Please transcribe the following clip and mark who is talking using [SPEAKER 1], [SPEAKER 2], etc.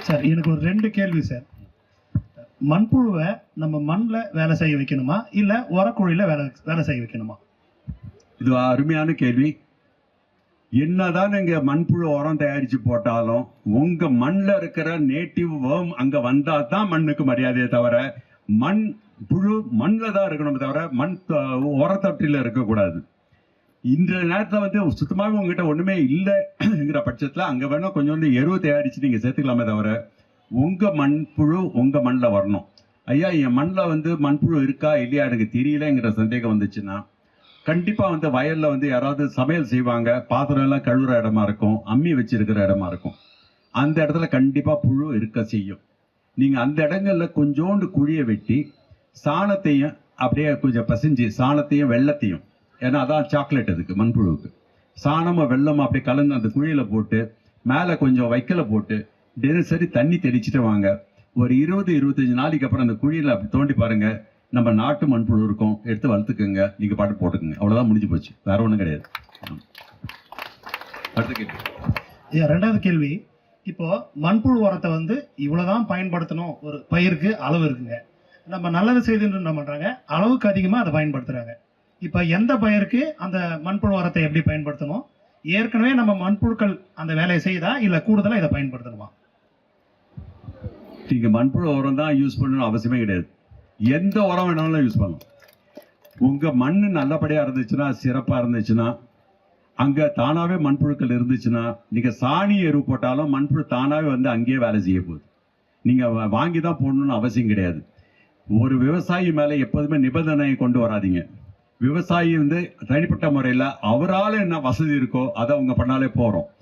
[SPEAKER 1] Sir எனக்கு ஒரு 2 கேள்வி சார். மண்புழுவை நம்ம மண்ணில் வேலை செய்ய வைக்கணுமா இல்லை உரக்குழியில் வேலை செய்ய வைக்கணுமா?
[SPEAKER 2] இது அருமையான கேள்வி. என்னதான் நீங்க மண்புழு உரம் தயாரிச்சு போட்டாலும் உங்க மண்ணில் இருக்கிற நேட்டிவ் வேர்ம் அங்க வந்தா தான் மண்ணுக்கு மரியாதையை தவிர மண் புழு மண்ணில் தான் இருக்கணும் தவிர உரத்தொட்டில இருக்கக்கூடாது. இன்றைய நேரத்தில் வந்து சுத்தமாக உங்ககிட்ட ஒண்ணுமே இல்லைங்கிற பட்சத்தில் அங்க வேணா கொஞ்சோண்டு எருவு தயாரிச்சு நீங்க சேர்த்துக்கலாமே தவிர உங்க மண்புழு உங்க மண்ணில் வரணும். ஐயா என் மண்ணில் வந்து மண்புழு இருக்கா இல்லையா எனக்கு தெரியலங்கிற சந்தேகம் வந்துச்சுன்னா கண்டிப்பா வந்து வயல்ல வந்து யாராவது சமையல் செய்வாங்க, பாத்திரம் எல்லாம் கழுவுற இடமா இருக்கும், அம்மி வச்சிருக்கிற இடமா இருக்கும். அந்த இடத்துல கண்டிப்பா புழு இருக்க செய்யும். நீங்க அந்த இடங்கள்ல கொஞ்சோண்டு குழியை வெட்டி சாணத்தையும் அப்படியே கொஞ்சம் பசிஞ்சு சாணத்தையும் வெள்ளத்தையும், ஏன்னா அதான் சாக்லேட் அதுக்கு மண்புழுவுக்கு, சாணமும் வெள்ளமும் அப்படியே கலந்து அந்த குழியில போட்டு மேலே கொஞ்சம் வைக்கல போட்டு தினசரி தண்ணி தெளிச்சுட்டு வாங்க. ஒரு 20-25 நாளைக்கு அப்புறம் அந்த குழியில அப்படி தோண்டி பாருங்க, நம்ம நாட்டு மண்புழு இருக்கும், எடுத்து வளர்த்துக்குங்க, நீங்க பாட்டு போட்டுக்குங்க, அவ்வளவுதான், முடிஞ்சு போச்சு, வேற ஒன்றும் கிடையாது. அடுத்த கேள்வி.
[SPEAKER 1] 2வது கேள்வி, இப்போ மண்புழு உரத்தை வந்து இவ்வளவுதான் பயன்படுத்தணும், ஒரு பயிருக்கு அளவு இருக்குங்க. நம்ம நல்லது செய்துன்னு என்ன பண்றாங்க, அளவுக்கு அதிகமாக அதை பயன்படுத்துறாங்க. இப்போ எந்த பயிருக்கு அந்த மண்புழு உரத்தை எப்படி பயன்படுத்தணும்? ஏற்கனவே நம்ம மண்புழுக்கள் அந்த வேலையை செய்யுதா இல்லை கூடுதலாக இதை பயன்படுத்தணுமா?
[SPEAKER 2] நீங்க மண்புழு உரம் தான் யூஸ் பண்ணணும் அவசியமே கிடையாது. எந்த உரம் வேணாலும் யூஸ் பண்ணலாம். உங்க மண் நல்லபடியா இருந்துச்சுன்னா, சிறப்பா இருந்துச்சுன்னா, அங்க தானாவே மண்புழுக்கள் இருந்துச்சுன்னா நீங்க சாணி எரு போட்டாலும் மண்புழு தானாவே வந்து அங்கேயே வேலை செய்ய போகுது. நீங்க வாங்கி தான் போடணும்னு அவசியம் கிடையாது. ஒரு விவசாயி மேல எப்போதுமே நிபந்தனையை கொண்டு வராதீங்க. விவசாயி வந்து தனிப்பட்ட முறையில் அவரால் என்ன வசதி இருக்கோ அதை அவங்க பண்ணாலே போறோம்.